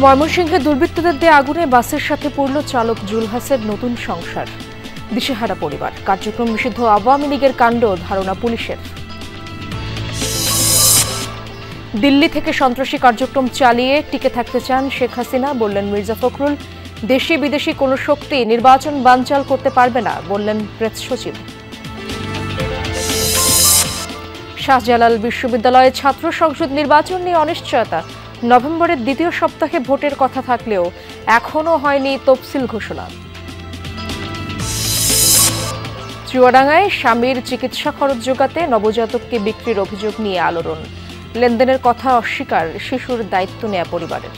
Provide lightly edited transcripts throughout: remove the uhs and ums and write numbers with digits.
ময়মনসিংহে দুর্বৃত্তদের দেয়া আগুনে বাসের সাথে পড়ল চালক জুলহাসের নতুন সংসার। দিশেহারা পরিবার। কার্যক্রম নিষিদ্ধ আওয়ামী লীগের কাণ্ড, ধারণা পুলিশের। দিল্লি থেকে সন্ত্রাসী কার্যক্রম চালিয়ে টিকে থাকতে চান শেখ হাসিনা, বললেন মির্জা ফখরুল। দেশি বিদেশি কোনো শক্তি নির্বাচন বানচাল করতে পারবে না, বললেন প্রেস সচিব। শাহজালাল বিশ্ববিদ্যালয়ে ছাত্র সংসদ নির্বাচন নিয়ে অনিশ্চয়তা। নভেম্বরের দ্বিতীয় সপ্তাহে ভোটের কথা থাকলেও এখনও হয়নি তফসিল ঘোষণা। চুয়াডাঙ্গায় স্বামীর চিকিৎসা খরচ জোগাতে নবজাতককে বিক্রির অভিযোগ নিয়ে আলোড়ন। লেনদেনের কথা অস্বীকার, শিশুর দায়িত্ব নেয়া পরিবারের।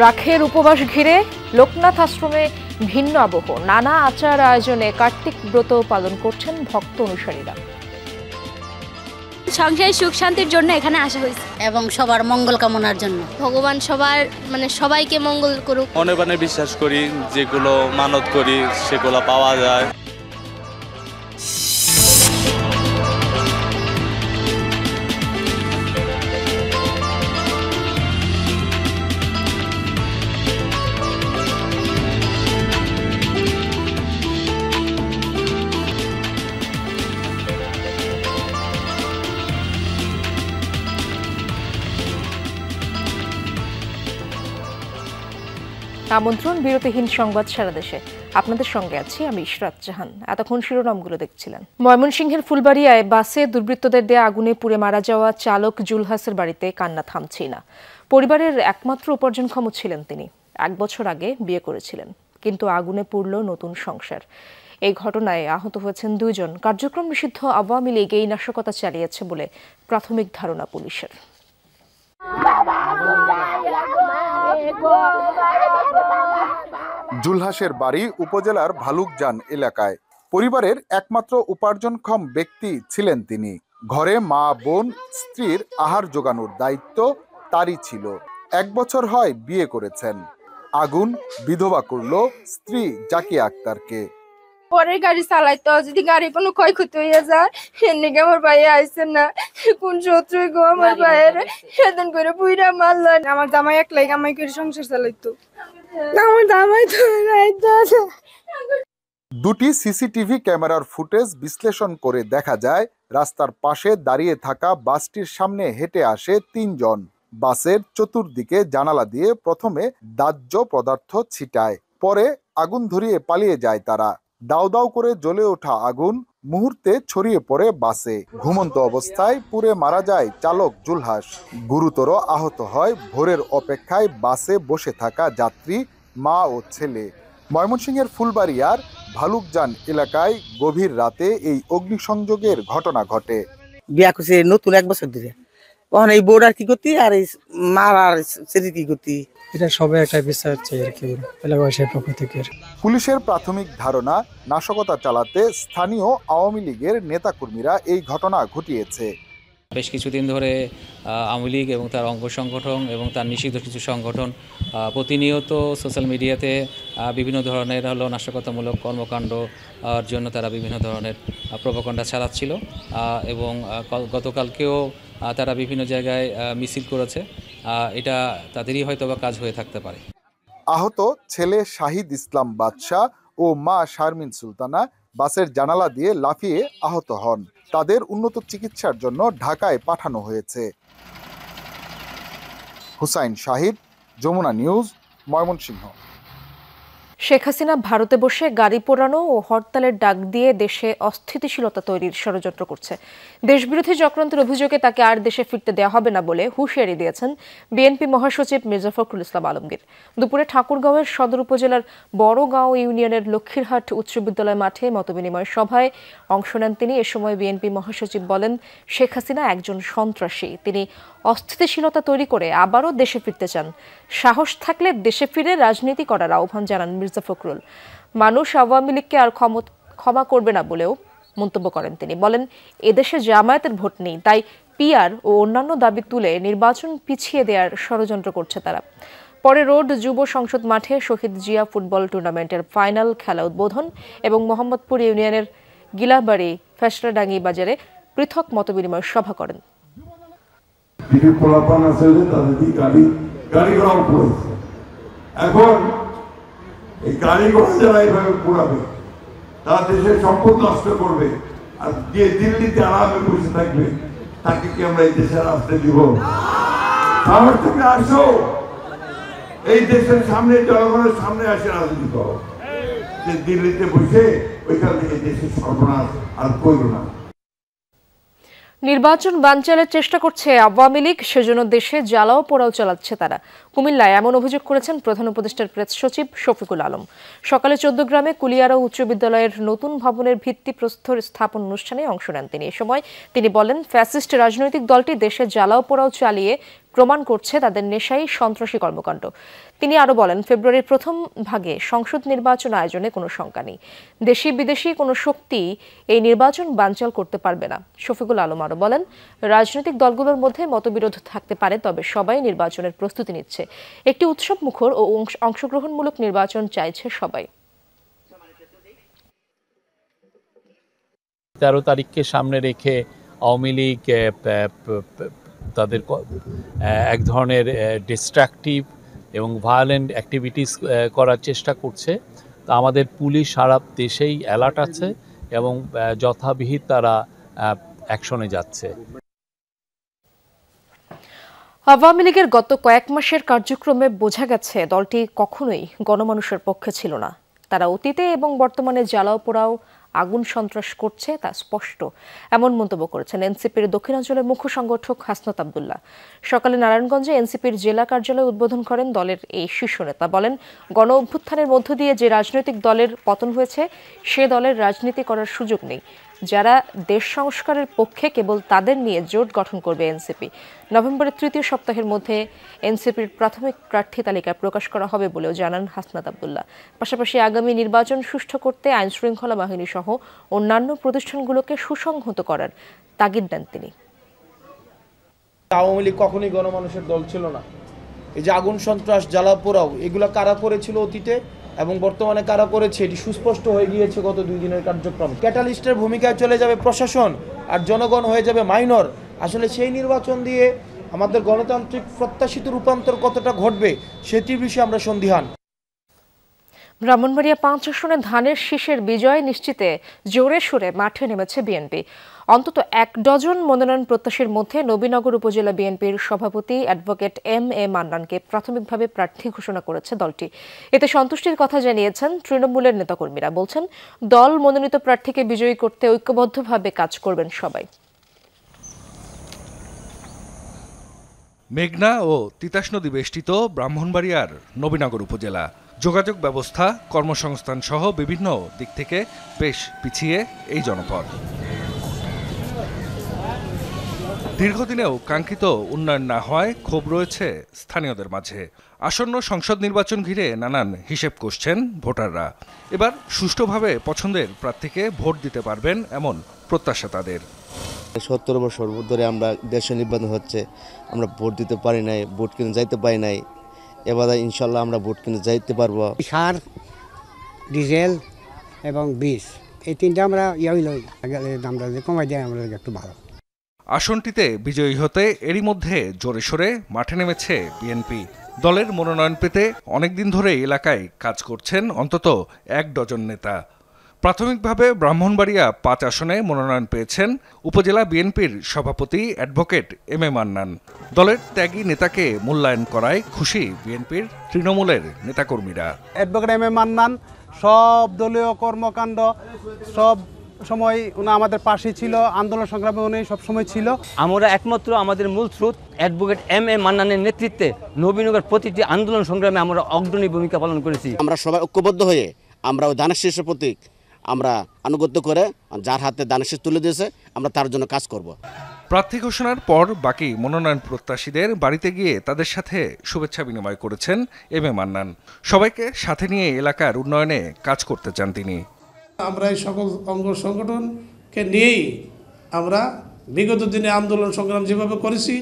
রাখের উপবাস ঘিরে লোকনাথ আশ্রমে ভিন্ন আবহ। নানা আচার আয়োজনে কার্তিক ব্রত পালন করছেন ভক্ত অনুসারীরা। সংসারের সুখ শান্তির জন্য এখানে আসা হয়েছে এবং সবার মঙ্গল কামনার জন্য। ভগবান সবাইকে মঙ্গল করুক। মনে প্রাণে বিশ্বাস করি, যেগুলো মানত করি সেগুলো পাওয়া যায়। আমন্ত্রণ বিরতিহীন সংবাদ সারা দেশে। আপনাদের সঙ্গে আছি আমি ইশরাত জাহান। এতক্ষণ শিরোনামগুলো দেখছিলেন। ময়মনসিংহের ফুলবাড়িয়ায় বাসে দুর্বৃত্তদের দেয়া আগুনে পুড়ে মারা যাওয়া চালক জুলহাসের বাড়িতে কান্না থামছেই না। পরিবারের একমাত্র উপার্জনক্ষম ছিলেন তিনি। 1 বছর আগে বিয়ে করেছিলেন, কিন্তু আগুনে পুড়ল নতুন সংসার। এই ঘটনায় আহত হয়েছেন 2 জন। কার্যক্রম নিষিদ্ধ আওয়ামী লীগ এই নাশকতা চালিয়েছে বলে প্রাথমিক ধারণা পুলিশের। জুলহাসের বাড়ি উপজেলার ভালুকজান এলাকায়। পরিবারের একমাত্র উপার্জনক্ষম ব্যক্তি ছিলেন তিনি। ঘরে মা, বোন, স্ত্রীর আহার জোগানোর দায়িত্ব তারই ছিল। 1 বছর হয় বিয়ে করেছেন। আগুন বিধবা করল স্ত্রী জাকিয়া আক্তারকে। পরের গাড়ি চালাইতো, যদি গাড়ি কোনো ক্ষয়ক্ষতি হয়ে যায়, এমনিকে আমার ভাইয়া আইসেন না, কোন শত্রু গো আমার ভাইয়ের সেদিন করে পুইরা মারল। আমার জামাই একলাই কামাই করে সংসার চালাইতো, আমার জামাই তো দুটি সিসিটিভি ক্যামেরার ফুটেজ বিশ্লেষণ করে দেখা যায়, রাস্তার পাশে দাঁড়িয়ে থাকা বাসটির সামনে হেঁটে আসে 3 জন। বাসের চতুর্দিকে জানালা দিয়ে প্রথমে দাহ্য পদার্থ ছিটায়, পরে আগুন ধরিয়ে পালিয়ে যায় তারা। দাউ দাউ করে জ্বলে ওঠা আগুন মুহূর্তে ছড়িয়ে পড়ে বাসে। ঘুমন্ত অবস্থায় পুড়ে মারা যায় চালক জুলহাস। গুরুতর আহত হয় ভোরের অপেক্ষায় বাসে বসে থাকা যাত্রী, মা ও ছেলে। ময়মনসিংহের ফুলবাড়িয়ার ভালুকজান এলাকায় গভীর রাতে এই অগ্নিসংযোগের ঘটনা ঘটে। বিয়া করছে নতুন 1 বছর ধরে। ওখানে এই বোর্ড আর কি করতি, আর এই মার আর ছেলে কি করতি, এটা সবাই একটা বিচার চাই আর কি এলাকাবাসীর পক্ষ থেকে। পুলিশের প্রাথমিক ধারণা, নাশকতা চালাতে স্থানীয় আওয়ামী লীগের নেতাকর্মীরা এই ঘটনা ঘটিয়েছে। বেশ কিছুদিন ধরে আওয়ামী লীগ এবং তার অঙ্গ সংগঠন এবং তার নিষিদ্ধ কিছু সংগঠন প্রতিনিয়ত সোশ্যাল মিডিয়াতে বিভিন্ন ধরনের নাশকতামূলক কর্মকাণ্ড জন্য তারা বিভিন্ন ধরনের প্রোপাগান্ডা চালাচ্ছিল এবং গতকালকেও তারা বিভিন্ন জায়গায় মিছিল করেছে। এটা তাদেরই হয়তো বা কাজ হয়ে থাকতে পারে। আহত ছেলে শাহিদ ইসলাম বাদশাহ ও মা শারমিন সুলতানা বাসের জানালা দিয়ে লাফিয়ে আহত হন। তাদের উন্নত চিকিৎসার জন্য ঢাকায় পাঠানো হয়েছে। হুসাইন শাহিদ, যমুনা নিউজ, ময়মনসিংহ। শেখ হাসিনা ভারতে বসে গাড়ি পোড়ানো ও হরতালের ডাক দিয়ে দেশে অস্থিতিশীলতা তৈরির ষড়যন্ত্র করছে। দেশবিরোধী চক্রান্তের অভিযোগে তাকে আর দেশে ফিরতে দেওয়া হবে না বলে হুঁশিয়ারি দিয়েছেন বিএনপি মহাসচিব মির্জা ফখরুল ইসলাম আলমগীর। দুপুরে ঠাকুরগাঁওয়ের সদর উপজেলার বড়গাঁও ইউনিয়নের লক্ষ্মীরহাট উচ্চ বিদ্যালয় মাঠে মতবিনিময় সভায় অংশ নেন তিনি। এ সময় বিএনপি মহাসচিব বলেন, শেখ হাসিনা একজন সন্ত্রাসী। তিনি অস্থিতিশীলতা তৈরি করে আবারও দেশে ফিরতে চান। সাহস থাকলে দেশে ফিরে রাজনীতি করার আহ্বান জানান মির্জা ফখরুল। মানুষ আওয়ামী লীগকে আর ক্ষমা করবে না বলেও মন্তব্য করেন তিনি। বলেন, এদেশে জামায়াতের ভোট নেই, তাই পিআর ও অন্যান্য দাবি তুলে নির্বাচন পিছিয়ে দেওয়ার ষড়যন্ত্র করছে তারা। পরে রোড যুব সংসদ মাঠে শহীদ জিয়া ফুটবল টুর্নামেন্টের ফাইনাল খেলা উদ্বোধন এবং মোহাম্মদপুর ইউনিয়নের গিলাবাড়ি ফেসরাডাঙ্গি বাজারে পৃথক মতবিনিময় সভা করেন। এখন এই গাড়ি ঘোড়া যারা এইভাবে পুরাবে তারা দেশের সম্পদ নষ্ট করবে, আর যে দিল্লিতে আরামে বসে থাকবে তাকে কি আমরা এই দেশের আসতে দিব? শহর থেকে আসো, এই দেশের সামনে, জনগণের সামনে আসে রাজনীতি করো। যে দিল্লিতে বসে ওইখান থেকে দেশের সর্বনাশ আর করো না। নির্বাচন বানচালের চেষ্টা করছে আওয়ামী লীগ, সেজন্য দেশে জ্বালাও পোড়াও চালাচ্ছে তারা। কুমিল্লায় এমন অভিযোগ করেছেন প্রধান উপদেষ্টার প্রেস সচিব শফিকুল আলম। সকালে 14 গ্রামে কুলিয়ারা উচ্চ বিদ্যালয়ের নতুন ভবনের ভিত্তিপ্রস্তর স্থাপন অনুষ্ঠানে অংশ নেন তিনি। এ সময় তিনি বলেন, ফ্যাসিস্ট রাজনৈতিক দলটি দেশে জ্বালাও পোড়াও চালিয়ে প্রমাণ করছে তাদের নেশাই সন্ত্রাসী কর্মকাণ্ড। তিনি আরো বলেন, ফেব্রুয়ারির প্রথম ভাগে সংসদ নির্বাচন আয়োজনে কোনো শঙ্কা নেই। দেশি বিদেশি কোনো শক্তি এই নির্বাচন বানচাল করতে পারবে না। শফিকুল আলম আরো বলেন, রাজনৈতিক দলগুলোর মধ্যে মতবিরোধ থাকতে পারে, তবে সবাই নির্বাচনের প্রস্তুতি নিচ্ছে। একটি উৎসব মুখর ও অংশগ্রহণমূলক নির্বাচন চাইছে সবাই। 13 তারিখকে সামনে রেখে আওয়ামী লীগ তাদের এক ধরনের ডিস্ট্রাকটিভ এবং ভায়োলেন্ট অ্যাক্টিভিটিস করার চেষ্টা করছে। তা আমাদের পুলিশ সারা দেশেই অ্যালার্ট আছে এবং যথাবিহিত তারা অ্যাকশনে যাচ্ছে। আওয়ামী লীগের গত কয়েক মাসের কার্যক্রমে বোঝা গেছে দলটি কখনোই গণমানুষের পক্ষে ছিল না। তারা অতীতে এবং বর্তমানে জ্বালাও পোড়াও আগুন সন্ত্রাস করছে তা স্পষ্ট, এমন মন্তব্য করেছেন এনসিপির দক্ষিণাঞ্চলের মুখ্য সংগঠক হাসনাত আব্দুল্লাহ। সকালে নারায়ণগঞ্জে এনসিপির জেলা কার্যালয় উদ্বোধন করেন দলের এই শীর্ষ নেতা। বলেন, গণ অভ্যুত্থানের মধ্য দিয়ে যে রাজনৈতিক দলের পতন হয়েছে সে দলের রাজনীতি করার সুযোগ নেই। যারা দেশ সংস্কারের পক্ষে কেবল তাদের নিয়ে জোট গঠন করবে এনসিপি। নভেম্বরের তৃতীয় সপ্তাহের মধ্যে এনসিপির প্রাথমিক প্রার্থী তালিকা প্রকাশ করা হবে বলেও জানান হাসনাত আব্দুল্লাহ। পাশাপাশি আগামী নির্বাচন সুষ্ঠু করতে আইনশৃঙ্খলা বাহিনী সহ অন্যান্য প্রতিষ্ঠানগুলোকে সুসংহত করার তাগিদ দেন তিনি। আওয়ামী লীগ কখনোই গণমানুষের দল ছিল না। এই যে আগুন সন্ত্রাস জ্বালা পোড়াও এগুলো কারা করেছিল অতীতে এবং বর্তমানে কারা করেছে এটি সুস্পষ্ট হয়ে গিয়েছে গত 2 দিনের কার্যক্রম। ক্যাটালিস্টের ভূমিকায় চলে যাবে প্রশাসন আর জনগণ হয়ে যাবে মাইনর। আসলে সেই নির্বাচন দিয়ে আমাদের গণতান্ত্রিক প্রত্যাশিত রূপান্তর কতটা ঘটবে সেটির বিষয়ে আমরা সন্দিহান। ব্রাহ্মণবাড়িয়া 5 আসনে ধানের শীষের বিজয় নিশ্চিতে জোরে সোরে মাঠে নেমেছে বিএনপি। অন্তত 1 ডজন মনোনয়ন প্রত্যাশীর মধ্যে নবীনগর উপজেলা বিএনপির সভাপতি অ্যাডভোকেট এম.এ. মান্নানকে প্রাথমিকভাবে প্রার্থী ঘোষণা করেছে দলটি। এতে সন্তুষ্টির কথা জানিয়েছেন তৃণমূলের নেতাকর্মীরা। বলছেন, দল মনোনীত প্রার্থীকে বিজয়ী করতে ঐক্যবদ্ধভাবে কাজ করবেন সবাই। মেঘনা ও তিতাস নদী বেষ্টিত ব্রাহ্মণবাড়িয়ার নবীনগর উপজেলা যোগাযোগ ব্যবস্থা, কর্মসংস্থান সহ বিভিন্ন দিক থেকে বেশ পিছিয়ে এই জনপদ। দীর্ঘদিনেও কাঙ্ক্ষিত উন্নয়ন না হওয়ায় ক্ষোভ রয়েছে স্থানীয়দের মাঝে। আসন্ন সংসদ নির্বাচন ঘিরে নানান হিসেব কষছেন ভোটাররা। এবার সুষ্ঠুভাবে পছন্দের প্রার্থীকে ভোট দিতে পারবেন এমন প্রত্যাশা তাদের। 70 বছর ধরে আমরা দেশে নির্বাচন হচ্ছে, আমরা ভোট দিতে পারি নাই, ভোট কিনে যাইতে পারি নাই। এবারে ইনশাল্লাহ আমরা ভোট কিনে যাইতে পারবো। সার, ডিজেল এবং বীজ এই তিনটা আমরা দামটা কমাই দেয় আমরা একটু ভালো। আসনটিতে বিজয়ী হতে এরই মধ্যে জোরে সোরে মাঠে নেমেছে বিএনপি। দলের মনোনয়ন পেতে অনেকদিন ধরে এলাকায় কাজ করছেন অন্তত 1 ডজন নেতা। প্রাথমিকভাবে ব্রাহ্মণবাড়িয়া 5 আসনে মনোনয়ন পেয়েছেন উপজেলা বিএনপির সভাপতি অ্যাডভোকেট এম.এ. মান্নান। দলের ত্যাগী নেতাকে মূল্যায়ন করায় খুশি বিএনপির তৃণমূলের নেতাকর্মীরা। Advocate M A. মান্নান সব দলীয় কর্মকাণ্ড সব সময় উনি আমাদের পাশে ছিল, আন্দোলন সংগ্রামে উনি সবসময় ছিল। আমরা একমাত্র আমাদের মূল স্রোত অ্যাডভোকেট এম.এ. মান্নানের নেতৃত্বে নবীনগর প্রতিটি আন্দোলন সংগ্রামে আমরা অগ্রণী ভূমিকা পালন করেছি। আমরা সবাই ঐক্যবদ্ধ হয়ে আমরা ওই দানের শীর্ষের প্রতীক আমরা আনুগত্য করে যার হাতে দানের শীষ তুলে দিয়েছে আমরা তার জন্য কাজ করব। প্রার্থী ঘোষণার পর বাকি মনোনয়ন প্রত্যাশীদের বাড়িতে গিয়ে তাদের সাথে শুভেচ্ছা বিনিময় করেছেন এম.এ. মান্নান। সবাইকে সাথে নিয়ে এলাকার উন্নয়নে কাজ করতে চান তিনি। আমরা এই সকল অঙ্গ সংগঠনকে নিয়েই আমরা বিগত দিনে আন্দোলন সংগ্রাম যেভাবে করেছি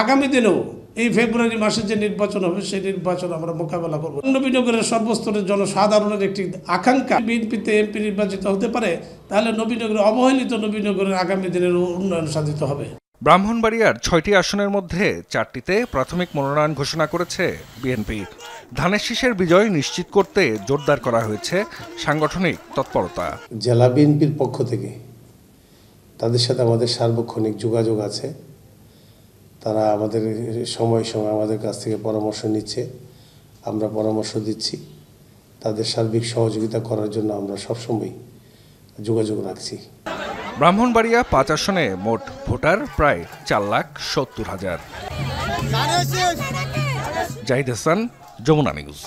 আগামী দিনেও এই ফেব্রুয়ারি মাসে যে নির্বাচন হবে সেই নির্বাচন আমরা মোকাবেলা করব। নবীনগরের সর্বস্তরের জনসাধারণের একটি আকাঙ্ক্ষা বিএনপিতে এমপি নির্বাচিত হতে পারে, তাহলে নবীনগরের অবহেলিত নবীনগরের আগামী দিনের উন্নয়ন সাধিত হবে। ব্রাহ্মণবাড়িয়ার ৬টি আসনের মধ্যে ৪টিতে প্রাথমিক মনোনয়ন ঘোষণা করেছে বিএনপি। ধানের শীষের বিজয় নিশ্চিত করতে জোরদার করা হয়েছে সাংগঠনিক তৎপরতা। জেলা বিএনপির পক্ষ থেকে তাদের সাথে আমাদের সার্বক্ষণিক যোগাযোগ আছে। তারা আমাদের সময় সময় আমাদের কাছ থেকে পরামর্শ নিচ্ছে, আমরা পরামর্শ দিচ্ছি। তাদের সার্বিক সহযোগিতা করার জন্য আমরা সবসময় যোগাযোগ রাখছি। ব্রাহ্মণবাড়িয়া ৫ আসনে মোট ভোটার প্রায় ৪,৭০,০০০। জাহিদ হাসান, যমুনা নিউজ।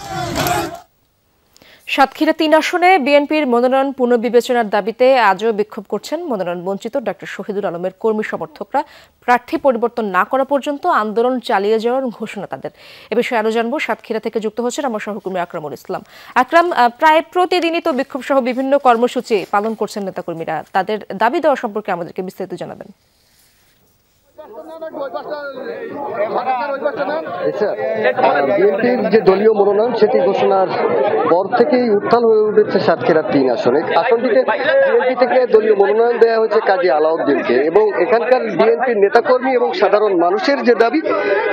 সাতক্ষীরা ৩ আসনে বিএনপির মনোনয়ন পুনর্বিবেচনার দাবিতে আজও বিক্ষোভ করছেন মনোনয়ন বঞ্চিত ডক্টর শহীদুল আলমের কর্মী সমর্থকরা। প্রার্থী পরিবর্তন না করা পর্যন্ত আন্দোলন চালিয়ে যাওয়ার ঘোষণা তাদের। এ বিষয়ে আরো জানবো, সাতক্ষীরা থেকে যুক্ত হচ্ছেন আমার সহকর্মী আকরামুল ইসলাম। আকরাম, প্রায় প্রতিদিনই তো বিক্ষোভ সহ বিভিন্ন কর্মসূচি পালন করছেন নেতাকর্মীরা, তাদের দাবি দেওয়া সম্পর্কে আমাদেরকে বিস্তারিত জানাবেন। বিএনপির যে দলীয় মনোনয়ন সেটি ঘোষণার পর থেকেই উত্তাল হয়ে উঠেছে সাতক্ষীরা ৩ আসনে। আসনটিতে বিএনপি থেকে দলীয় মনোনয়ন দেওয়া হয়েছে কাজী আলাউদ্দিনকে এবং এখানকার বিএনপির নেতাকর্মী এবং সাধারণ মানুষের যে দাবি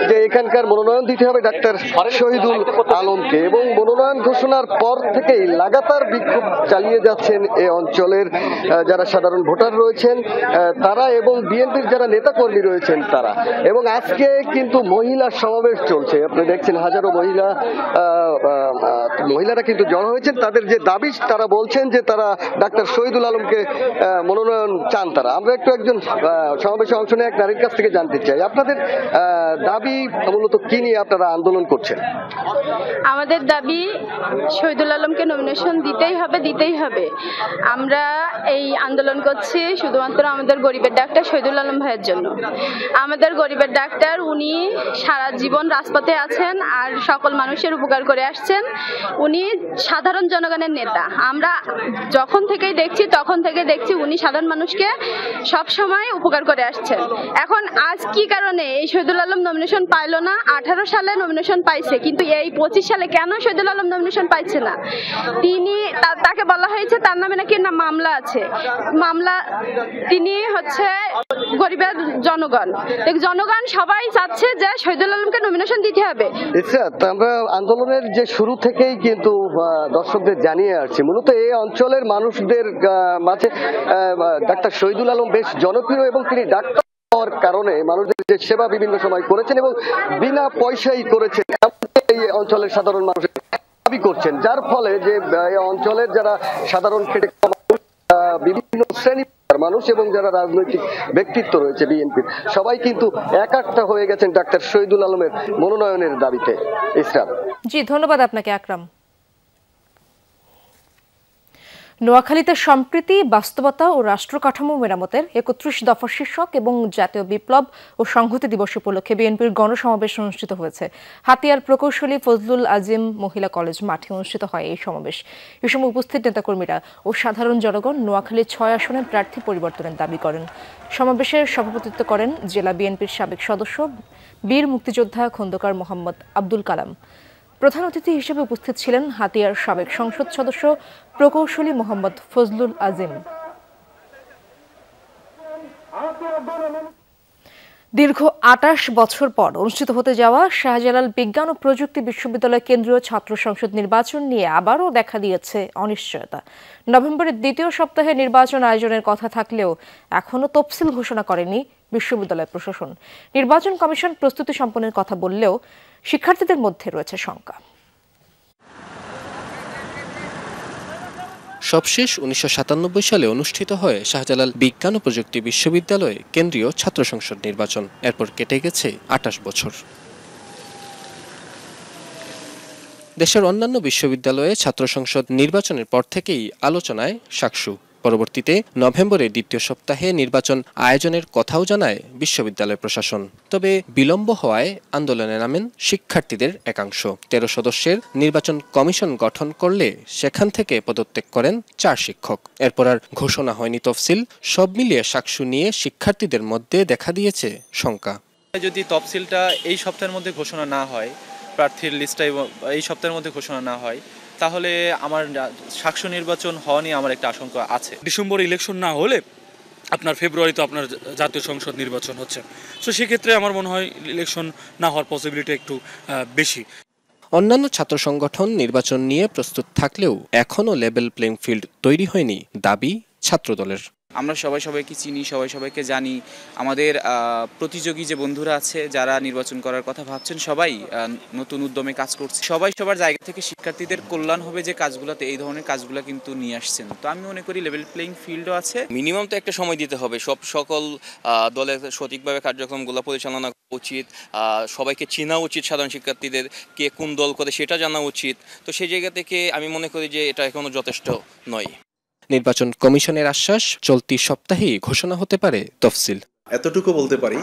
যে এখানকার মনোনয়ন দিতে হবে ডাক্তার শহীদুল আলমকে, এবং মনোনয়ন ঘোষণার পর থেকেই লাগাতার বিক্ষোভ চালিয়ে যাচ্ছেন এ অঞ্চলের যারা সাধারণ ভোটার রয়েছেন তারা এবং বিএনপির যারা নেতাকর্মী রয়েছেন তারা। এবং আজকে কিন্তু মহিলা সমাবেশ চলছে, আপনি দেখছেন হাজারো মহিলারা কিন্তু জড়ো হয়েছেন। তাদের যে দাবি তারা বলছেন যে তারা ডাক্তার শহীদুল আলমকে মনোনয়ন চান তারা। আমরা একজন সমাবেশে অংশ নিয়ে এক নারীর কাছ থেকে জানতে চাই, আপনাদের দাবি মূলত কি নিয়ে আপনারা আন্দোলন করছেন? আমাদের দাবি শহীদুল আলমকে নমিনেশন দিতেই হবে। আমরা এই আন্দোলন করছি শুধুমাত্র আমাদের গরিবের ডাক্তার শহীদুল আলম ভাইয়ের জন্য। আমাদের গরিবের ডাক্তার উনি সারা জীবন রাজপথে আছেন আর সকল মানুষের উপকার করে আসছেন। উনি সাধারণ জনগণের নেতা। আমরা তখন থেকেই দেখছি উনি সাধারণ মানুষকে সব সময় উপকার করে আসছেন। এখন আজ কি কারণে এই শহীদুল আলম নমিনেশন পাইল না? 18 সালে নমিনেশন পাইছে, কিন্তু এই 25 সালে কেন শহীদুল আলম নমিনেশন পাইছে না? তাকে বলা হয়েছে তার নামে নাকি মামলা আছে। তিনি হচ্ছে গরিবের জনগণ সবাই চাচ্ছে যে শহীদুল আলমকে নমিনেশন দিতে হবে। আমরা আন্দোলনের যে শুরু থেকেই কিন্তু দর্শকদের জানিয়ে আসছি, মূলত এই অঞ্চলের মানুষদের মাঝে ডাক্তার শহীদুল আলম বেশ জনপ্রিয় এবং তিনি ডাক্তার হওয়ার কারণে মানুষদের যে সেবা বিভিন্ন সময় করেছেন এবং বিনা পয়সাই করেছেন এই অঞ্চলের সাধারণ মানুষ দাবি করছেন, যার ফলে যে এই অঞ্চলের যারা সাধারণ খেটে বিভিন্ন শ্রেণী মানুষ এবং যারা রাজনৈতিক ব্যক্তিত্ব রয়েছে বিএনপির সবাই কিন্তু একাট্টা হয়ে গেছেন ডাক্তার শহীদুল আলমের মনোনয়নের দাবিতে। ইসরাত জি, ধন্যবাদ আপনাকে আকরাম। নোয়াখালীতে সম্প্রীতি, বাস্তবতা ও রাষ্ট্র কাঠামো মেরামতের ৩১ দফা শীর্ষক এবং জাতীয় বিপ্লব ও সংহতি দিবস উপলক্ষে বিএনপির গণসমাবেশ অনুষ্ঠিত হয়েছে। হাতিয়ার প্রকৌশলী ফজলুল আজিম মহিলা কলেজ মাঠে অনুষ্ঠিত হয় এই সমাবেশ। এ সময় উপস্থিত নেতাকর্মীরা ও সাধারণ জনগণ নোয়াখালীর ৬ আসনের প্রার্থী পরিবর্তনের দাবি করেন। সমাবেশের সভাপতিত্ব করেন জেলা বিএনপির সাবেক সদস্য বীর মুক্তিযোদ্ধা খন্দকার মোহাম্মদ আব্দুল কালাম। প্রধান অতিথি হিসেবে উপস্থিত ছিলেন হাতিয়ার সাবেক সংসদ সদস্য প্রকৌশলী মোহাম্মদ ফজলুল আজিম। দীর্ঘ ২৮ বছর পর অনুষ্ঠিত হতে যাওয়া শাহজালাল বিজ্ঞান ও প্রযুক্তি বিশ্ববিদ্যালয় কেন্দ্রীয় ছাত্র সংসদ নির্বাচন নিয়ে আবারও দেখা দিয়েছে অনিশ্চয়তা। নভেম্বরের দ্বিতীয় সপ্তাহে নির্বাচন আয়োজনের কথা থাকলেও এখনও তফসিল ঘোষণা করেনি বিশ্ববিদ্যালয় প্রশাসন। নির্বাচন কমিশন প্রস্তুতি সম্পন্নের কথা বললেও শিক্ষার্থীদের মধ্যে রয়েছে শঙ্কা। সবশেষ ১৯৯৭ সালে অনুষ্ঠিত হয় শাহজালাল বিজ্ঞান ও প্রযুক্তি বিশ্ববিদ্যালয়ে কেন্দ্রীয় ছাত্র সংসদ নির্বাচন। এরপর কেটে গেছে ২৮ বছর। দেশের অন্যান্য বিশ্ববিদ্যালয়ে ছাত্র সংসদ নির্বাচনের পর থেকেই আলোচনায় সাকসু। পরবর্তীতে নভেম্বরের দ্বিতীয় সপ্তাহে নির্বাচন আয়োজনের কথাও জানায় বিশ্ববিদ্যালয় প্রশাসন। তবে বিলম্ব হওয়ায় আন্দোলনে নামেন শিক্ষার্থীদের একাংশ। ১৩ সদস্যের নির্বাচন কমিশন গঠন করলে সেখান থেকে পদত্যাগ করেন ৪ শিক্ষক। এরপর আর ঘোষণা হয়নি তফসিল। সব মিলিয়ে সাকসু নিয়ে শিক্ষার্থীদের মধ্যে দেখা দিয়েছে শঙ্কা। যদি তফসিলটা এই সপ্তাহের মধ্যে ঘোষণা না হয়, প্রার্থীর লিস্টটা এই সপ্তাহের মধ্যে ঘোষণা না হয়, তাহলে আমার শাকসু নির্বাচন হওয়া নিয়ে আমার একটা আশঙ্কা আছে। ডিসেম্বর ইলেকশন না হলে আপনার ফেব্রুয়ারিতে আপনার জাতীয় সংসদ নির্বাচন হচ্ছে, তো সেক্ষেত্রে আমার মনে হয় ইলেকশন না হওয়ার পসিবিলিটি একটু বেশি। অন্যান্য ছাত্র সংগঠন নির্বাচন নিয়ে প্রস্তুত থাকলেও এখনও লেভেল প্লেইং ফিল্ড তৈরি হয়নি দাবি ছাত্রদলের। আমরা সবাইকে চিনি, সবাইকে জানি। আমাদের প্রতিযোগী যে বন্ধুরা আছে যারা নির্বাচন করার কথা ভাবছেন, সবাই নতুন উদ্যমে কাজ করছে। সবাই সবার জায়গা থেকে শিক্ষার্থীদের কল্যাণ হবে যে কাজগুলোতে এই ধরনের কাজগুলো কিন্তু নিয়ে আসছেন। তো আমি মনে করি লেভেল প্লেইং ফিল্ডও আছে। মিনিমাম তো একটা সময় দিতে হবে, সকল দলের সঠিকভাবে কার্যক্রমগুলো পরিচালনা করা উচিত, সবাইকে চেনা উচিত, সাধারণ শিক্ষার্থীদের কে কোন দল করে সেটা জানা উচিত। তো সেই জায়গা থেকে আমি মনে করি যে এটা এখনো যথেষ্ট নয়। নির্বাচন কমিশনের আশ্বাস, চলতি সপ্তাহেই ঘোষণা হতে পারে তফসিল। এতটুকু বলতে পারি,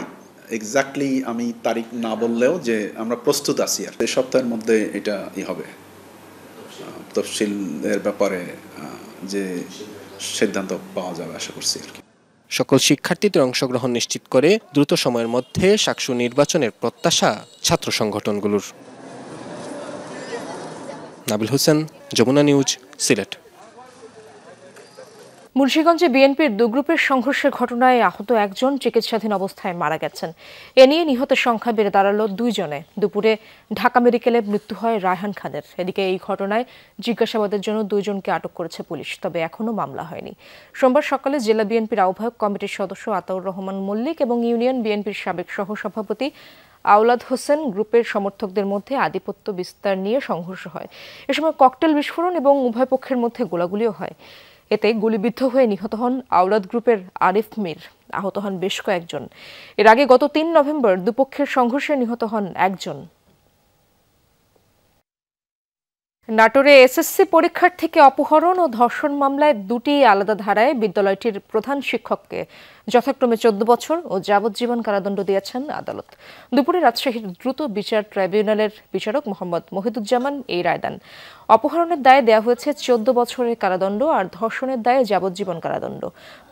এক্স্যাক্টলি আমি তারিখ না বললেও যে আমরা প্রস্তুত আছি, আর এই সপ্তাহের মধ্যে এটা হবে তফসিলের ব্যাপারে যে সিদ্ধান্ত পাওয়া যাবে আশা করছি আর কি। সকল শিক্ষার্থীদের অংশগ্রহণ নিশ্চিত করে দ্রুত সময়ের মধ্যে শাকসু নির্বাচনের প্রত্যাশা ছাত্র সংগঠনগুলোর। নাবিল হোসেন, যমুনা নিউজ, সিলেট। মুন্সিগঞ্জে বিএনপির দু গ্রুপের সংঘর্ষের ঘটনায় আহত একজন চিকিৎসাধীন অবস্থায় মারা গেছেন। এ নিয়ে নিহতের সংখ্যা বেড়ে দাঁড়ালো 2 জনে। দুপুরে ঢাকা মেডিকেলে মৃত্যু হয় রায়হান খানের। এদিকে এই ঘটনায় জিজ্ঞাসাবাদের জন্য 2 জনকে আটক করেছে পুলিশ, তবে এখনো মামলা হয়নি। সোমবার সকালে জেলা বিএনপির আহ্বায়ক কমিটির সদস্য আতাউর রহমান মল্লিক এবং ইউনিয়ন বিএনপির সাবেক সহসভাপতি আওলাদ হোসেন গ্রুপের সমর্থকদের মধ্যে আধিপত্য বিস্তার নিয়ে সংঘর্ষ হয়। এ সময় ককটেল বিস্ফোরণ এবং উভয় পক্ষের মধ্যে গোলাগুলিও হয়। এতে গুলিবিদ্ধ হয়ে নিহত হন আওলাদ গ্রুপের আরিফ মির। আহত হন বেশ কয়েকজন। এর আগে গত 3 নভেম্বর দুপক্ষের সংঘর্ষে নিহত হন একজন। নাটোরে এসএসসি পরীক্ষার্থীকে অপহরণ ও ধর্ষণ মামলায় 2টি আলাদা ধারায় বিদ্যালয়টির প্রধান শিক্ষককে যথাক্রমে 14 বছর ও যাবজ্জীবন কারাদণ্ড দিয়েছেন আদালত। দুপুরে রাজশাহীর দ্রুত বিচার ট্রাইব্যুনালের বিচারক মোহাম্মদ মহিদুজ্জামান এই রায় দেন। অপহরণের দায়ে দেওয়া হয়েছে 14 বছরের কারাদণ্ড আর ধর্ষণের দায়ে যাবজ্জীবন কারাদণ্ড।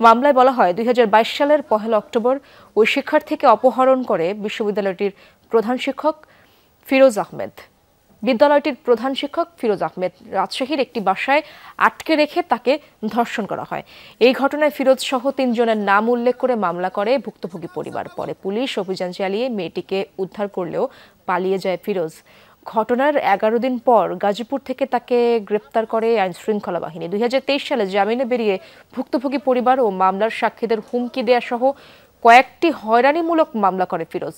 মামলায় বলা হয় 2022 সালের 1 অক্টোবর ওই শিক্ষার্থীকে অপহরণ করে বিশ্ববিদ্যালয়টির প্রধান শিক্ষক ফিরোজ আহমেদ। বিদ্যালয়টির প্রধান শিক্ষক ফিরোজ আহমেদ রাজশাহীর একটি বাসায় আটকে রেখে তাকে ধর্ষণ করা হয়। এই ঘটনায় ফিরোজ সহ 3 জনের নাম উল্লেখ করে মামলা করে ভুক্তভোগী পরিবার। পরে পুলিশ অভিযান চালিয়ে মেয়েটিকে উদ্ধার করলেও পালিয়ে যায় ফিরোজ। ঘটনার 11 দিন পর গাজীপুর থেকে তাকে গ্রেপ্তার করে আইনশৃঙ্খলা বাহিনী। 2023 সালে জামিনে বেরিয়ে ভুক্তভোগী পরিবার ও মামলার সাক্ষীদের হুমকি দেয়া সহ কয়েকটি হয়রানিমূলক মামলা করে ফিরোজ।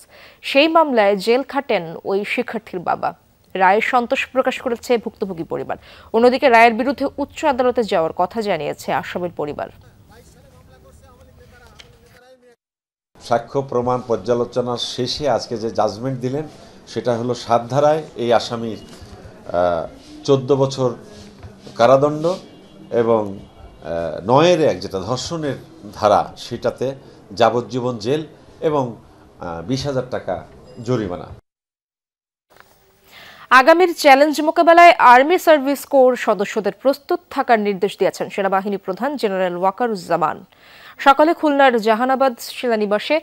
সেই মামলায় জেল খাটেন ওই শিক্ষার্থীর বাবা। রায়ে সন্তোষ প্রকাশ করেছে ভুক্তভোগী পরিবার। অন্যদিকে রায়ের বিরুদ্ধে উচ্চ আদালতে যাওয়ার কথা জানিয়েছে আসামির পরিবার। সাক্ষ্য প্রমাণ পর্যালোচনার শেষে আজকে যে জাজমেন্ট দিলেন সেটা হলো 7 ধারায় এই আসামির 14 বছর কারাদণ্ড এবং 9-1 যেটা ধর্ষণের ধারা সেটাতে যাবজ্জীবন জেল এবং 20,000 টাকা জরিমানা। আগামীর চ্যালেঞ্জ মোকাবেলায় আর্মি সার্ভিস কোর সদস্যদের প্রস্তুত থাকার নির্দেশ দিয়েছেন সেনাবাহিনী প্রধান জেনারেল ওয়াকারুজ্জামান। সকালে খুলনার জাহানাবাদ সেনানিবাসে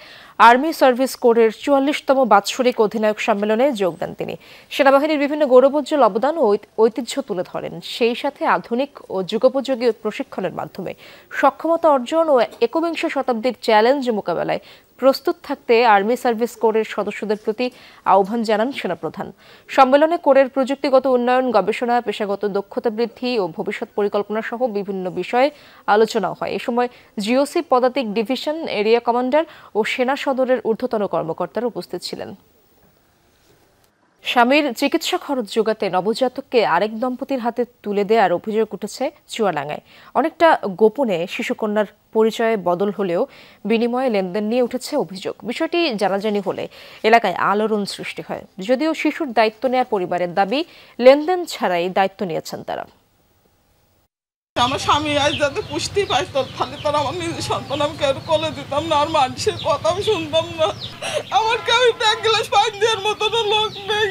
আর্মি সার্ভিস কোরের 44তম বাৎসরিক অধিনায়ক সম্মেলনে যোগ দেন তিনি। সেনাবাহিনীর বিভিন্ন গৌরবোজ্জ্বল অবদান ও ঐতিহ্য তুলে ধরেন। সেই সাথে আধুনিক ও যুগোপযোগী প্রশিক্ষণের মাধ্যমে সক্ষমতা অর্জন ও 21 শতাব্দীর চ্যালেঞ্জ মোকাবেলায় প্রস্তুত থাকতে আর্মি সার্ভিস কোরের সদস্যদের প্রতি আহ্বান জানান সেনাপ্রধান। সম্মেলনে কোরের প্রযুক্তিগত উন্নয়ন, গবেষণা, পেশাগত দক্ষতা বৃদ্ধি ও ভবিষ্যৎ পরিকল্পনা সহ বিভিন্ন বিষয়ে আলোচনা হয়। এ সময় জিওসি পদাতিক ডিভিশন, এরিয়া কমান্ডার ও সেনা সদরের ঊর্ধ্বতন কর্মকর্তারা উপস্থিত ছিলেন। স্বামীর চিকিৎসা খরচ জোগাতে নবজাতককে আরেক দম্পতির হাতে তুলে দেওয়ার অভিযোগ উঠেছে চুয়াডাঙ্গায়। অনেকটা গোপনে শিশুকন্যার পরিচয়ে বদল হলেও বিনিময়ে লেনদেন নিয়ে উঠেছে অভিযোগ। বিষয়টি জানাজানি হলে এলাকায় আলোড়ন সৃষ্টি হয়। যদিও শিশুর দায়িত্ব নেওয়ার পরিবারের দাবি, লেনদেন ছাড়াই দায়িত্ব নিয়েছেন তারা। আমার স্বামী আজ যাতে পুষতেই পাইত, তাহলে তো আমার নিজের সন্তান আমি কেউ কোলে দিতাম না, আর মানুষের কথাও শুনতাম না। আমার কেউ এক গ্লাস পানি দেওয়ার মতো লোক নেই।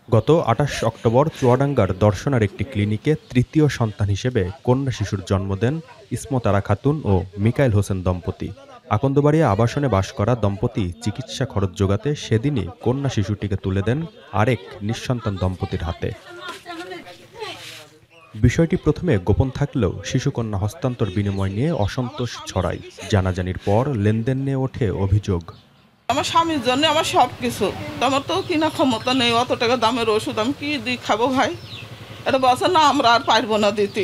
গত 28 অক্টোবর চুয়াডাঙ্গার দর্শনার একটি ক্লিনিকে তৃতীয় সন্তান হিসেবে কন্যা শিশুর জন্ম দেন ইসমত আরা খাতুন ও মিকাইল হোসেন দম্পতি। আকন্দবাড়িয়া আবাসনে বাস করা দম্পতি চিকিৎসা খরচ জোগাতে সেদিনই কন্যা শিশুটিকে তুলে দেন আরেক নিঃসন্তান দম্পতির হাতে। বিষয়টি প্রথমে গোপন থাকলেও শিশুকন্যা হস্তান্তর বিনিময় নিয়ে অসন্তোষ ছড়ায়। জানাজানির পর লেনদেন নিয়ে ওঠে অভিযোগ। আমার স্বামীর জন্য আমার সব কিছু, আমার তো কিনা ক্ষমতা নেই, অত টাকা দামের ওষুধ আমি কি দিয়ে খাবো ভাই? এটা বলছে না আমরা আর পারবো না দিতে,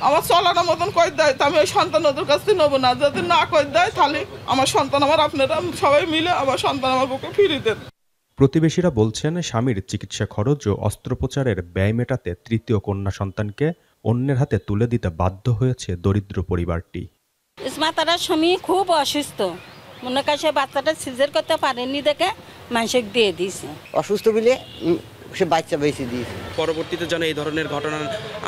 আমার চলানো মতন কই দেয়, তা আমি ওই সন্তান ওদের কাছ থেকে নেবো না, যদি না কই দেয় তাহলে আমার সন্তান আমার আপনারা সবাই মিলে আমার সন্তান আমার বুকে ফিরিয়ে দেন। প্রতিবেশীরা বলছেন স্বামীর চিকিৎসা খরচ ও অস্ত্রোপচারের ব্যয় মেটাতে তৃতীয় কন্যা সন্তানকে অন্যের হাতে তুলে দিতে বাধ্য হয়েছে দরিদ্র পরিবারটি। ইসমাতার স্বামী খুব অসুস্থ, মনে কাছে বাচ্চাটা সিজার করতে পারেননি দেখে মানুষকে দিয়ে দিয়েছে, অসুস্থ বলে সে বাচ্চা বেশি দিয়েছে। পরবর্তীতে যেন এই ধরনের ঘটনা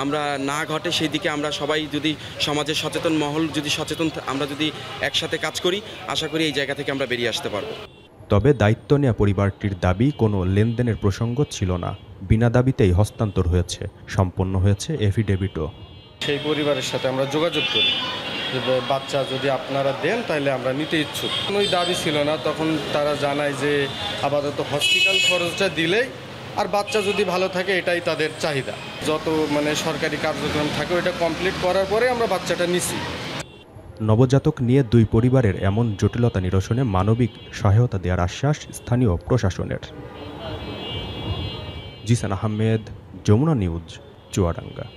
আমরা না ঘটে সেই দিকে আমরা সবাই যদি সমাজের সচেতন মহল যদি সচেতন আমরা যদি একসাথে কাজ করি, আশা করি এই জায়গা থেকে আমরা বেরিয়ে আসতে পারবো। তবে দায়িত্ব নেওয়া পরিবারটির দাবি কোনো লেনদেনের প্রসঙ্গ ছিল না, বিনা দাবিতেই হস্তান্তর হয়েছে, সম্পন্ন হয়েছে এফিডেভিটও। সেই পরিবারের সাথে আমরা যোগাযোগ করি যে বাচ্চা যদি আপনারা দেন তাহলে আমরা নিতে ইচ্ছুক। কোনোই দাবি ছিল না, তখন তারা জানায় যে আপাতত হসপিটাল খরচটা দিলেই আর বাচ্চা যদি ভালো থাকে এটাই তাদের চাহিদা, যত সরকারি কার্যক্রম থাকে ওইটা কমপ্লিট করার পরে আমরা বাচ্চাটা নিছি। নবজাতক নিয়ে দুই পরিবারের এমন জটিলতা নিরসনে মানবিক সহায়তা দেওয়ার আশ্বাস স্থানীয় প্রশাসনের। জিসান আহমেদ, যমুনা নিউজ, চুয়াডাঙ্গা।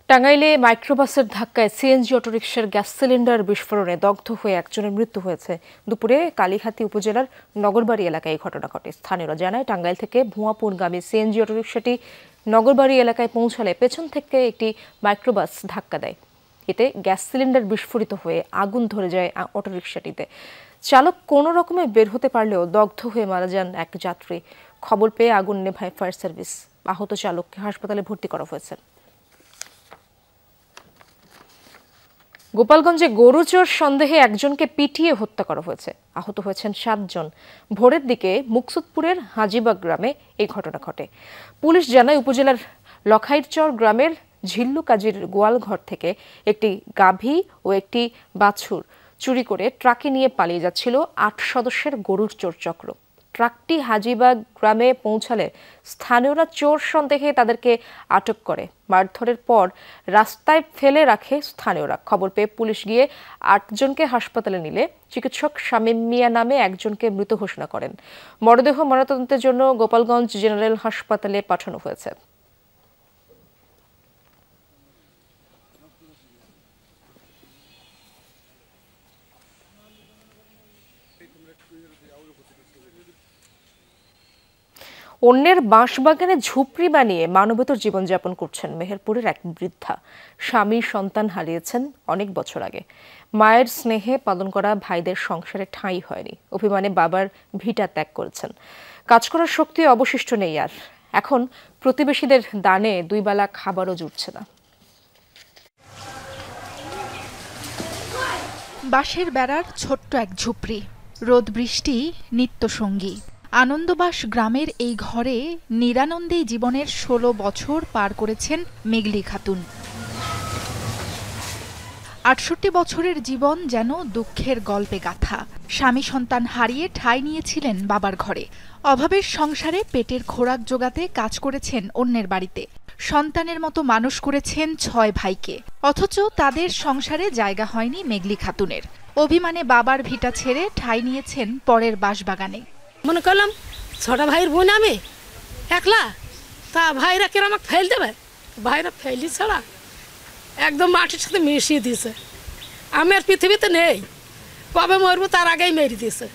টাঙ্গাইলে মাইক্রোবাসের ধাক্কায় সিএনজি অটোরিকশার গ্যাস সিলিন্ডার বিস্ফোরণে দগ্ধ হয়ে একজনের মৃত্যু হয়েছে। দুপুরে কালীহাতি উপজেলার নগরবাড়ি এলাকায় এই ঘটনা ঘটে। স্থানীয়রা জানায় টাঙ্গাইল থেকে ভুয়াপুরগামী সিএনজি অটোরিকশাটি নগরবাড়ি এলাকায় পৌঁছালে পেছন থেকে একটি মাইক্রোবাস ধাক্কা দেয়। এতে গ্যাস সিলিন্ডার বিস্ফোরিত হয়ে আগুন ধরে যায় অটোরিকশাটিতে। চালক কোনো রকমে বের হতে পারলেও দগ্ধ হয়ে মারা যান এক যাত্রী। খবর পেয়ে আগুন নেভায় ফায়ার সার্ভিস। আহত চালককে হাসপাতালে ভর্তি করা হয়েছে। গোপালগঞ্জে গরু চোর সন্দেহে একজনকে পিটিয়ে হত্যা করা হয়েছে। আহত হয়েছেন 7 জন। ভোরের দিকে মুকসুদপুরের হাজিবাগ গ্রামে এই ঘটনা ঘটে। পুলিশ জানায় উপজেলার লখাইরচর গ্রামের ঝিল্লু কাজীর গোয়ালঘর থেকে একটি গাভী ও একটি বাছুর চুরি করে ট্রাকে নিয়ে পালিয়ে যাচ্ছিল 8 সদস্যের গরুর চোর চক্র। ট্রাকটি হাজিবাগ গ্রামে পৌঁছালে স্থানীয়রা চোর সন্দেহে তাদেরকে আটক করে। মারধরের পর রাস্তায় ফেলে রাখে স্থানীয়রা। খবর পেয়ে পুলিশ গিয়ে 8 জনকে হাসপাতালে নিলে চিকিৎসক শামীম মিয়া নামে একজনকে মৃত ঘোষণা করেন। মরদেহ ময়নাতদন্তের জন্য গোপালগঞ্জ জেনারেল হাসপাতালে পাঠানো হয়েছে। অন্যের বাঁশবাগানে ঝুপড়ি বানিয়ে মানবেতর জীবনযাপন করছেন মেহেরপুরের এক বৃদ্ধা। স্বামী সন্তান হারিয়েছেন অনেক বছর আগে। মায়ের স্নেহে পালন করা ভাইদের সংসারে ঠাঁই হয়নি। অভিমানে বাবার ভিটা ত্যাগ করেছেন। কাজ করার শক্তি অবশিষ্ট নেই আর। এখন প্রতিবেশীদের দানে 2 বেলা খাবারও জুটছে না। বাঁশের বেড়ার ছোট্ট এক ঝুপড়ি, রোদ বৃষ্টি নিত্য সঙ্গী। আনন্দবাস গ্রামের এই ঘরে নিরানন্দেই জীবনের 16 বছর পার করেছেন মেঘলি খাতুন। 68 বছরের জীবন যেন দুঃখের গল্পে গাথা। স্বামী সন্তান হারিয়ে ঠাঁই নিয়েছিলেন বাবার ঘরে। অভাবের সংসারে পেটের খোরাক জোগাতে কাজ করেছেন অন্যের বাড়িতে। সন্তানের মতো মানুষ করেছেন 6 ভাইকে। অথচ তাদের সংসারে জায়গা হয়নি মেঘলি খাতুনের। অভিমানে বাবার ভিটা ছেড়ে ঠাঁই নিয়েছেন পরের বাঁশবাগানে। মনে করলাম 6টা ভাইয়ের বোন আমি একলা, তা ভাইরা কেন আমাকে ফেল দেবে? ভাইরা ফেলি ছাড়া একদম মাটির সাথে মিশিয়ে দিয়েছে। আমি আর পৃথিবীতে নেই, কবে মরবো তার আগেই মেরে দিয়েছে।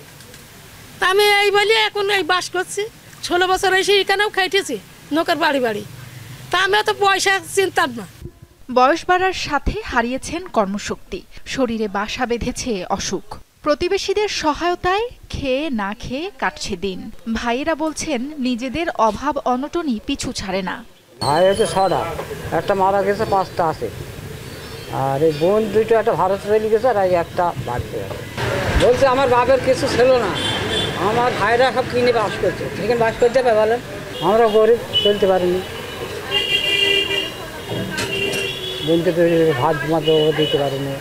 তা আমি এই বলি এখন এই বাস করছি। 16 বছর এসে এখানেও খাইতেছি নৌকার বাড়ি বাড়ি। তা আমি অত পয়সা চিনতাম না। বয়স বাড়ার সাথে হারিয়েছেন কর্মশক্তি। শরীরে বাসা বেঁধেছে অসুখ। প্রতিবেশীদের সহায়তায় খেয়ে না খেয়ে কাটছে দিন। ভাইয়েরা বলছেন নিজেদের অভাব অনটনই পিছু ছাড়ে না। ভাই হচ্ছে 6টা, একটা মারা গেছে, 5টা আছে। আর এই বোন 2টো, একটা ভারত চলে গেছে আর একটা বাড়িতে আছে। বলছে আমার বাপের কিছু ছিল না, আমার ভাইরা সব কিনে বাস করছে। এখানে বাস করতে হবে বলেন, আমরা গরিব, চলতে পারিনি। বোনকে তো ভাত মাত্র দিতে পারিনি।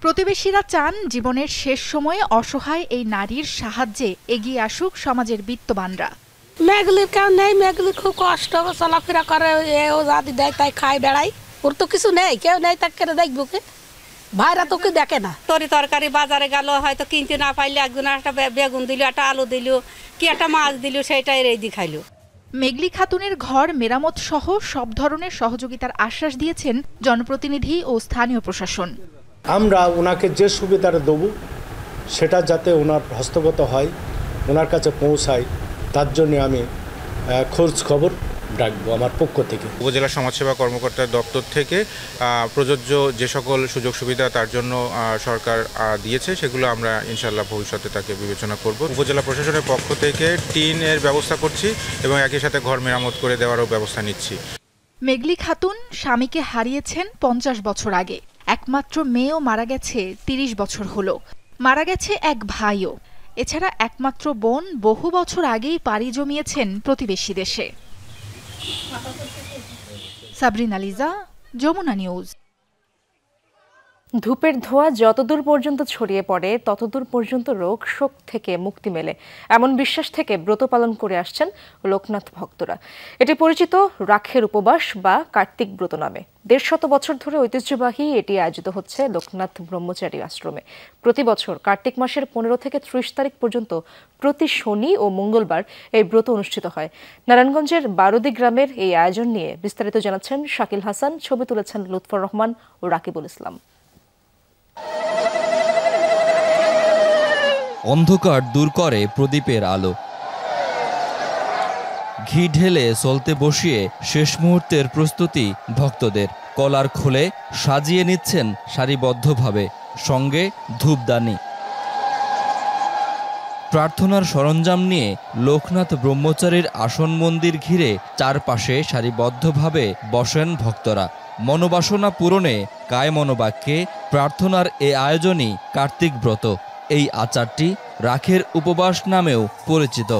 প্রতিবেশীরা চান জীবনের শেষ সময়ে অসহায় এই নারীর সাহায্যে এগিয়ে আসুক সমাজের বিত্তবানরা। মেয়েগুলির কেউ নেই, মেয়েগুলির খুব কষ্ট, চলাফেরা করে, ও জাতি দেয় তাই খায় বেড়াই, ওর তো কিছু নেই, কেউ নেই তাকে দেখবো কে, ভাইরা তো কেউ দেখে না। তরকারি বাজারে গেল হয়তো কিনতে না পাইলে একজন একটা বেগুন দিল, একটা আলু দিল, কি একটা মাছ দিল, সেইটাই রেডি খাইলো। মেঘলি খাতুনের ঘর মেরামত সহ সব ধরনের সহযোগিতার আশ্বাস দিয়েছেন জনপ্রতিনিধি ও স্থানীয় প্রশাসন। আমরা ওনাকে যে সুবিধাটা দেবো সেটা যাতে ওনার হস্তগত হয়, ওনার কাছে পৌঁছায়, তার জন্য আমি খোঁজ খবর রাখবো আমার পক্ষ থেকে। উপজেলা সমাজসেবা কর্মকর্তার দপ্তর থেকে প্রযোজ্য যে সকল সুযোগ সুবিধা তার জন্য সরকার দিয়েছে সেগুলো আমরা ইনশাল্লাহ ভবিষ্যতে তাকে বিবেচনা করব। উপজেলা প্রশাসনের পক্ষ থেকে টিনের ব্যবস্থা করছি এবং একই সাথে ঘর মেরামত করে দেওয়ারও ব্যবস্থা নিচ্ছি। মেঘলি খাতুন স্বামীকে হারিয়েছেন 50 বছর আগে। একমাত্র মেয়েও মারা গেছে 30 বছর হলো। মারা গেছে এক ভাইও। এছাড়া একমাত্র বোন বহু বছর আগেই পাড়ি জমিয়েছেন প্রতিবেশী দেশে। সাবরিনা লিজা, যমুনা নিউজ। ধূপের ধোঁয়া যতদূর পর্যন্ত ছড়িয়ে পড়ে ততদূর পর্যন্ত রোগ শোক থেকে মুক্তি মেলে, এমন বিশ্বাস থেকে ব্রত পালন করে আসছেন লোকনাথ ভক্তরা। এটি পরিচিত রাখের উপবাস বা কার্তিক ব্রত নামে। 150 বছর ধরে ঐতিহ্যবাহী এটি আয়োজিত হচ্ছে লোকনাথ ব্রহ্মচারী আশ্রমে। প্রতি বছর কার্তিক মাসের 15 থেকে 30 তারিখ পর্যন্ত প্রতি শনি ও মঙ্গলবার এই ব্রত অনুষ্ঠিত হয়। নারায়ণগঞ্জের বারোদি গ্রামের এই আয়োজন নিয়ে বিস্তারিত জানাচ্ছেন শাকিল হাসান, ছবি তুলেছেন লুৎফর রহমান ও রাকিবুল ইসলাম। অন্ধকার দূর করে প্রদীপের আলো। ঘি ঢেলে চলতে বসিয়ে শেষ মুহূর্তের প্রস্তুতি ভক্তদের। কলার খোলে সাজিয়ে নিচ্ছেন সারিবদ্ধভাবে, সঙ্গে ধূপদানি। প্রার্থনার সরঞ্জাম নিয়ে লোকনাথ ব্রহ্মচারীর আসন মন্দির ঘিরে চারপাশে সারিবদ্ধভাবে বসেন ভক্তরা। মনোবাসনা পূরণে কায় মনোবাক্যে প্রার্থনার এ আয়োজনই কার্তিক ব্রত। এই আচারটি রাখের উপবাস নামেও পরিচিত।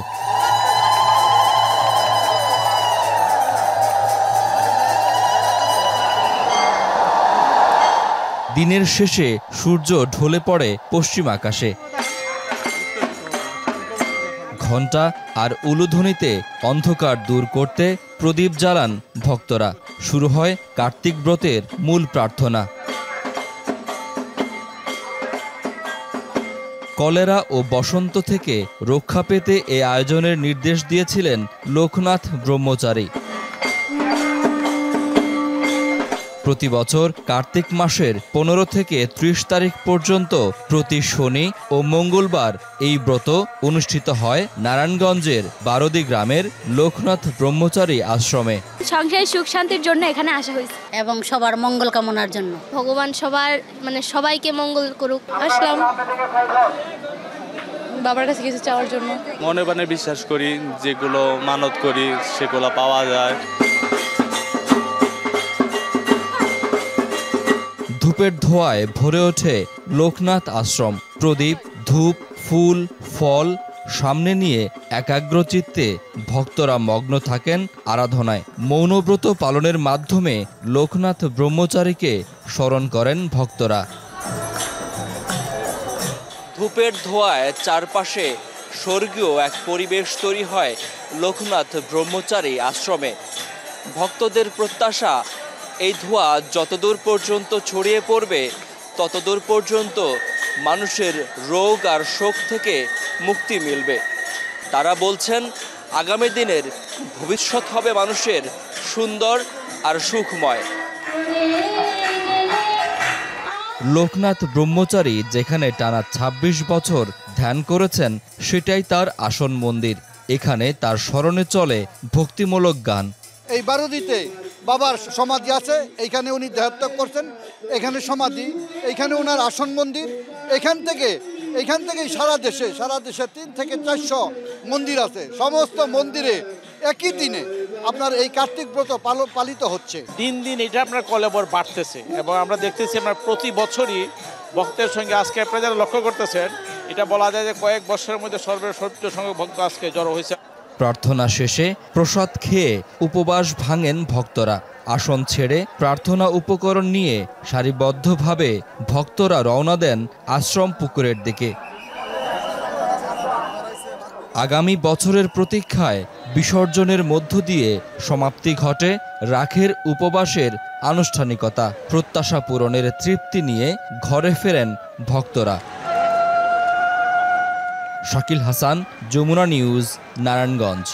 দিনের শেষে সূর্য ঢলে পড়ে পশ্চিম আকাশে। ঘণ্টা আর উলুধ্বনিতে অন্ধকার দূর করতে প্রদীপ জ্বালান ভক্তরা। শুরু হয় কার্তিক ব্রতের মূল প্রার্থনা। কলেরা ও বসন্ত থেকে রক্ষা পেতে এ আয়োজনের নির্দেশ দিয়েছিলেন লোকনাথ ব্রহ্মচারী। প্রতি বছর কার্তিক মাসের 15 থেকে 30 তারিখ পর্যন্ত প্রতি শনি ও মঙ্গলবার এই ব্রত অনুষ্ঠিত হয় নারায়ণগঞ্জের বারোদি গ্রামের লোকনাথ ব্রহ্মচারী আশ্রমে। সংসারের সুখ শান্তির জন্য এখানে আসা হয়েছে এবং সবার মঙ্গল কামনার জন্য। ভগবান সবাইকে মঙ্গল করুক। আসলাম বাবার কাছে কিছু চাওয়ার জন্য। মনে প্রাণে বিশ্বাস করি, যেগুলো মানত করি সেগুলো পাওয়া যায়। ধূপের ধোঁয়ায় ভরে ওঠে লোকনাথ আশ্রম। প্রদীপ, ধূপ, ফুল, ফল সামনে নিয়ে একাগ্রচিত্তে ভক্তরা মগ্ন থাকেন আরাধনায়। মৌনব্রত পালনের মাধ্যমে লোকনাথ ব্রহ্মচারীকে স্মরণ করেন ভক্তরা। ধূপের ধোঁয়ায় চারপাশে স্বর্গীয় এক পরিবেশ তৈরি হয় লোকনাথ ব্রহ্মচারী আশ্রমে। ভক্তদের প্রত্যাশা, এই ধোঁয়া যতদূর পর্যন্ত ছড়িয়ে পড়বে ততদূর পর্যন্ত মানুষের রোগ আর শোক থেকে মুক্তি মিলবে। তারা বলছেন আগামী দিনের ভবিষ্যৎ হবে মানুষের সুন্দর আর সুখময়। লোকনাথ ব্রহ্মচারী যেখানে টানা 26 বছর ধ্যান করেছেন সেটাই তার আসন মন্দির। এখানে তার স্মরণে চলে ভক্তিমূলক গান। এই বারোদিতে বাবার সমাধি আছে, এইখানে উনি দেহত্যাগ করছেন, এখানে সমাধি, এইখানে ওনার আসন মন্দির। এখান থেকে সারা দেশে 3 থেকে 400 মন্দির আছে। সমস্ত মন্দিরে একই দিনে আপনার এই কার্তিক ব্রত পালিত হচ্ছে। দিন দিন এটা আপনার কলেবর বাড়তেছে এবং আমরা দেখতেছি আপনার প্রতি বছরই ভক্তের সঙ্গে আজকে আপনারা যারা লক্ষ্য করতেছেন, এটা বলা যায় যে কয়েক বছরের মধ্যে সর্বোচ্চ সংখ্যক ভক্ত আজকে জড়ো হয়েছে। প্রার্থনা শেষে প্রসাদ খেয়ে উপবাস ভাঙেন ভক্তরা। আসন ছেড়ে প্রার্থনা উপকরণ নিয়ে সারিবদ্ধভাবে ভক্তরা রওনা দেন আশ্রম পুকুরের দিকে। আগামী বছরের প্রতীক্ষায় বিসর্জনের মধ্য দিয়ে সমাপ্তি ঘটে রাখের উপবাসের আনুষ্ঠানিকতা। প্রত্যাশা পূরণের তৃপ্তি নিয়ে ঘরে ফেরেন ভক্তরা। শাকিল হাসান, যমুনা নিউজ, নারায়ণগঞ্জ।